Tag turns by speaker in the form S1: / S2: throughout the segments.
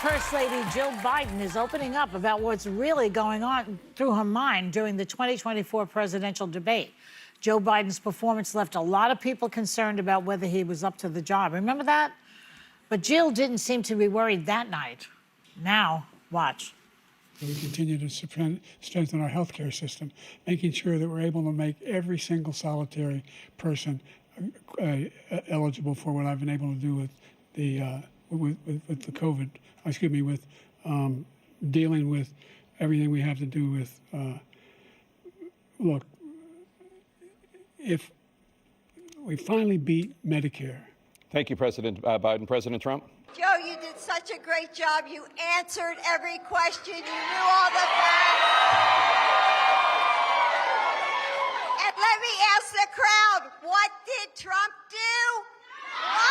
S1: First Lady Jill Biden is opening up about what's really going on through her mind during the 2024 presidential debate. Joe Biden's performance left a lot of people concerned about whether he was up to the job. Remember that? But Jill didn't seem to be worried that night. Now, watch.
S2: We continue to strengthen our healthcare system, making sure that we're able to make every single solitary person eligible for what I've been able to do with the COVID. With dealing with everything we have to do with. Look, if we finally beat Medicare.
S3: Thank you, President Biden. President Trump?
S4: Joe, you did such a great job. You answered every question. You knew all the facts. And let me ask the crowd, what did Trump do? Lie!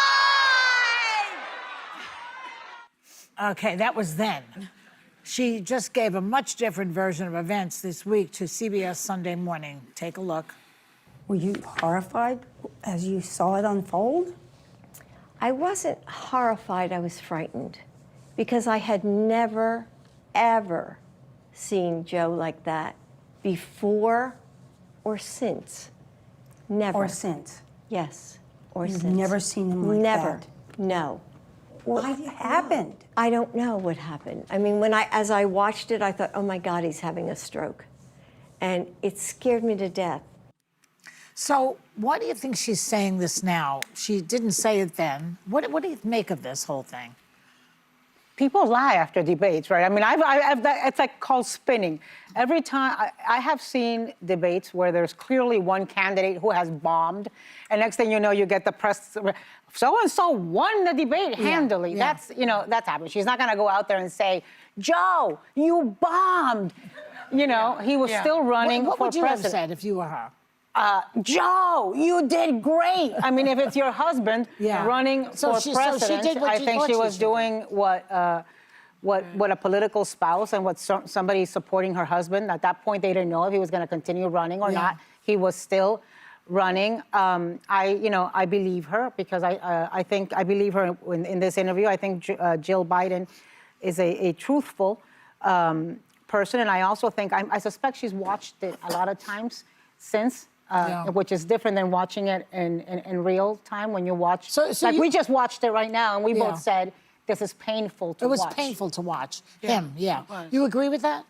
S1: Okay, that was then. She just gave a much different version of events this week to CBS Sunday Morning. Take a look.
S5: Were you horrified as you saw it unfold?
S6: I wasn't horrified, I was frightened, because I had never, ever seen Joe like that before or since. Never.
S5: Or since?
S6: Yes, or
S5: You've
S6: since.
S5: never seen him like
S6: never.
S5: that?
S6: No.
S5: What happened?
S6: I don't know what happened. I mean, as I watched it, I thought, oh my God, he's having a stroke. And it scared me to death.
S1: So why do you think she's saying this now? She didn't say it then. What do you make of this whole thing?
S7: People lie after debates, right? I mean, it's like called spinning. Every time, I have seen debates where there's clearly one candidate who has bombed, and next thing you know, you get the press, so-and-so won the debate handily.
S1: Yeah.
S7: That's happened. She's not gonna go out there and say, Joe, you bombed. You know, he was still running for president.
S1: What would you have said if you were her?
S7: Joe, you did great. I mean, if it's your husband running for president,
S1: so she did what
S7: I think she was doing what a political spouse and what somebody supporting her husband. At that point, they didn't know if he was going to continue running or not. He was still running. I believe her because I think I believe her in this interview. I think Jill Biden is a truthful person, and I also think I suspect she's watched it a lot of times since. Which is different than watching it in real time when you watch. We just watched it right now, and we both said, this is painful to watch.
S1: It was painful to watch him, You agree with that?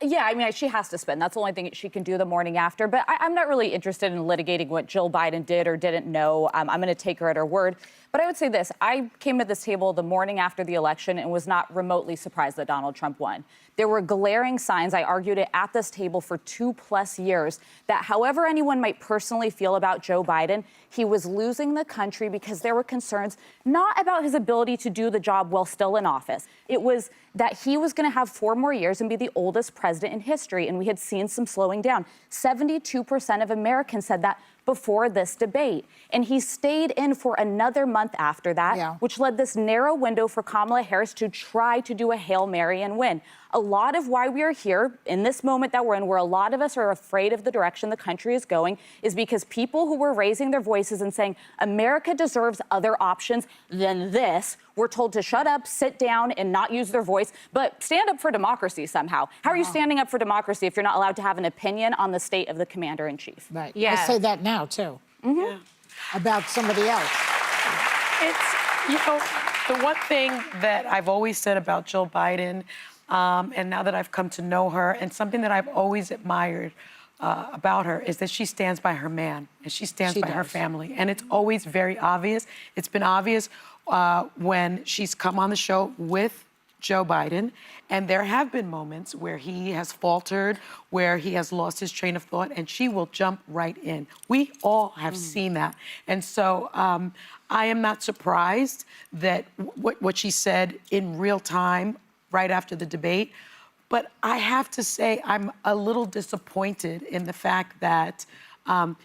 S8: Yeah, I mean, she has to spin. That's the only thing she can do the morning after. But I'm not really interested in litigating what Jill Biden did or didn't know. I'm going to take her at her word. But I would say this. I came to this table the morning after the election and was not remotely surprised that Donald Trump won. There were glaring signs, I argued it at this table for 2+ years, that however anyone might personally feel about Joe Biden, he was losing the country because there were concerns not about his ability to do the job while still in office. It was that he was going to have 4 more years and be the oldest president in history, and we had seen some slowing down. 72% of Americans said that before this debate. And he stayed in for another month after that, which led this narrow window for Kamala Harris to try to do a Hail Mary and win. A lot of why we are here in this moment that we're in, where a lot of us are afraid of the direction the country is going, is because people who were raising their voices and saying America deserves other options than this were told to shut up, sit down, and not use their voice, but stand up for democracy somehow. How are you standing up for democracy if you're not allowed to have an opinion on the state of the commander-in-chief?
S1: Right. I say that now, too. About somebody else.
S9: The one thing that I've always said about Jill Biden, and now that I've come to know her, and something that I've always admired about her is that she stands by her man, and she stands by her family. And it's always very obvious. It's been obvious when she's come on the show with Joe Biden, and there have been moments where he has faltered, where he has lost his train of thought, and she will jump right in. We all have seen that. And so I am not surprised that what she said in real time right after the debate, but I have to say I'm a little disappointed in the fact that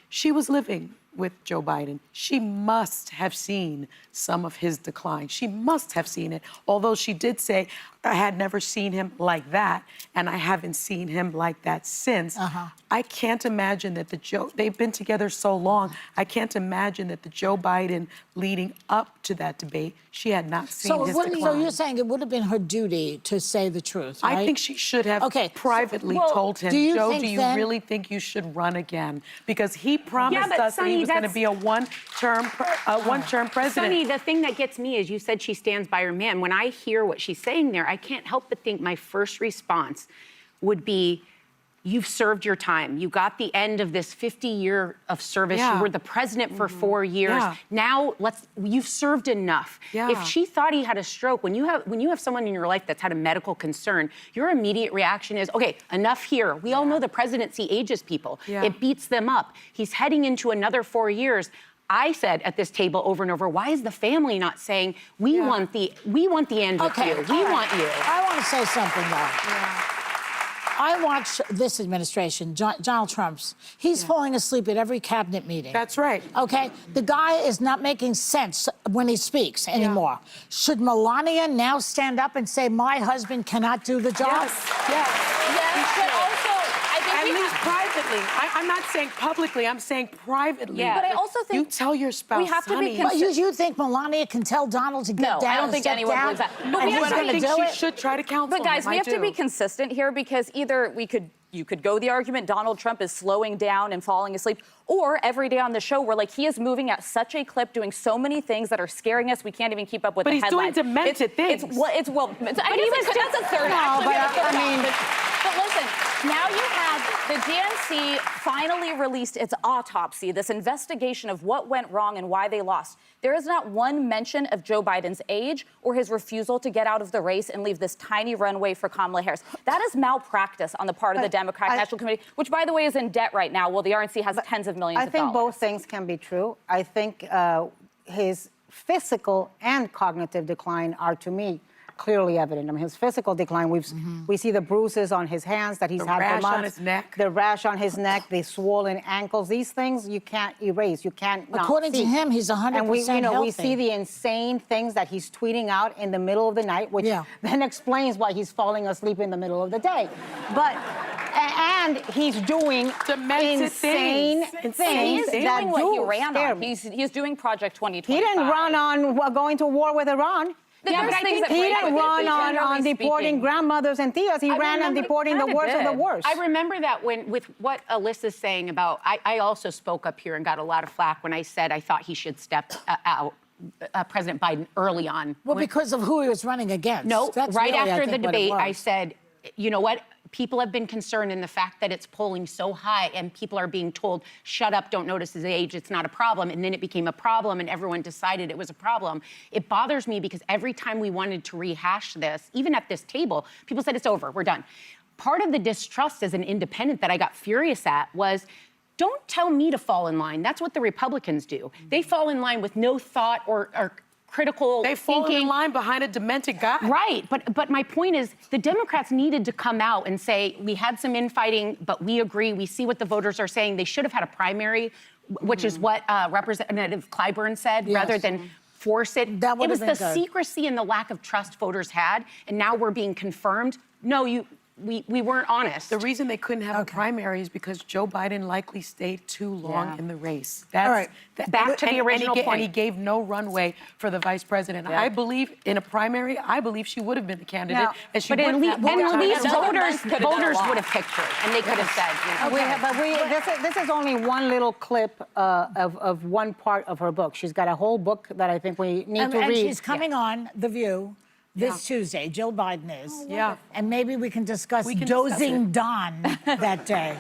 S9: she was living with Joe Biden, she must have seen some of his decline. She must have seen it, although she did say, I had never seen him like that, and I haven't seen him like that since. I can't imagine that they've been together so long, I can't imagine that the Joe Biden leading up to that debate, she had not seen his decline.
S1: So you're saying it would have been her duty to say the truth, right?
S9: I think she should have privately told him, Joe, do you really think you should run again? Because he promised us that he was going to be a one-term president.
S10: Sonny, the thing that gets me is you said she stands by her man. When I hear what she's saying there, I can't help but think my first response would be, you've served your time. You got the end of this 50-year of service. You were the president for 4 years. Now you've served enough. If she thought he had a stroke, when you have someone in your life that's had a medical concern, your immediate reaction is, okay, enough here. We all know the presidency ages people. It beats them up. He's heading into another 4 years. I said at this table over and over, why is the family not saying, we want the end with you. We want you.
S1: I want to say something, though. I watched this administration, Donald Trump's. He's falling asleep at every cabinet meeting.
S9: That's right.
S1: Okay? The guy is not making sense when he speaks anymore. Should Melania now stand up and say, my husband cannot do the job?
S8: Yes, but also, I think
S9: at least privately. I'm not saying publicly, I'm saying privately.
S8: But I also think
S9: you tell your spouse,
S8: we have to be
S1: But you think Melania can tell Donald to get down?
S8: No, I don't think anyone believes that.
S1: But
S9: I think she should try to counsel
S8: But guys,
S9: him.
S8: we have to be consistent here, because either you could go the argument Donald Trump is slowing down and falling asleep, or every day on the show, we're like, he is moving at such a clip, doing so many things that are scaring us, we can't even keep up with the headlines.
S9: But he's doing demented things.
S8: That's a third. But listen, now you have the DNC finally released its autopsy, this investigation of what went wrong and why they lost. There is not one mention of Joe Biden's age or his refusal to get out of the race and leave this tiny runway for Kamala Harris. That is malpractice on the part of the Democratic National Committee, which, by the way, is in debt right now. Well, the RNC has tens of millions of dollars.
S7: I think both things can be true. I think his physical and cognitive decline are, to me, clearly evident. I mean, his physical decline, we see the bruises on his hands that he's had for months.
S9: The rash on his neck.
S7: The rash on his neck, the swollen ankles. These things you can't erase. You can't not
S1: According
S7: see.
S1: to him, he's 100%
S7: and we
S1: healthy.
S7: see the insane things that he's tweeting out in the middle of the night, which then explains why he's falling asleep in the middle of the day. But and he's doing insane things.
S8: He's doing what he ran
S7: scare
S8: on.
S7: me.
S8: He's doing Project 2025.
S7: He didn't run on going to war with Iran.
S8: Yeah, but I think
S7: he didn't run on deporting grandmothers and tias. He ran on deporting the worst of the worst.
S10: I remember that with what Alyssa's saying about, I also spoke up here and got a lot of flack when I said I thought he should step out, President Biden, early on.
S1: Well, because of who he was running against.
S10: No,
S1: That's
S10: right
S1: really,
S10: after
S1: I
S10: the
S1: think,
S10: debate,
S1: what it
S10: I
S1: was.
S10: said, you know what? People have been concerned in the fact that it's polling so high and people are being told, shut up, don't notice his age, it's not a problem. And then it became a problem and everyone decided it was a problem. It bothers me because every time we wanted to rehash this, even at this table, people said, it's over, we're done. Part of the distrust as an independent that I got furious at was, don't tell me to fall in line. That's what the Republicans do. They fall in line with no thought or critical
S9: They fall
S10: thinking.
S9: in line behind a demented guy.
S10: Right, but my point is the Democrats needed to come out and say, we had some infighting, but we agree, we see what the voters are saying. They should have had a primary, which is what Representative Clyburn said, rather than force it.
S1: That would
S10: it was
S1: have
S10: the
S1: been good.
S10: secrecy and the lack of trust voters had, and now we're being confirmed. No, we weren't honest.
S9: The reason they couldn't have a primary is because Joe Biden likely stayed too long in the race. That's
S10: Back to the original point.
S9: And he gave no runway for the vice president. I believe in a primary, I believe she would have been the candidate.
S10: Now,
S9: and she
S10: but at
S9: wouldn't
S10: least
S9: have
S10: voters would have picked her, and they could have said, you know.
S7: This is only one little clip of one part of her book. She's got a whole book that I think we need to read.
S1: And she's coming on The View this Tuesday. Jill Biden is.
S9: Yeah.
S1: And maybe we can discuss
S9: We can discuss
S1: dozing
S9: it.
S1: Don that day.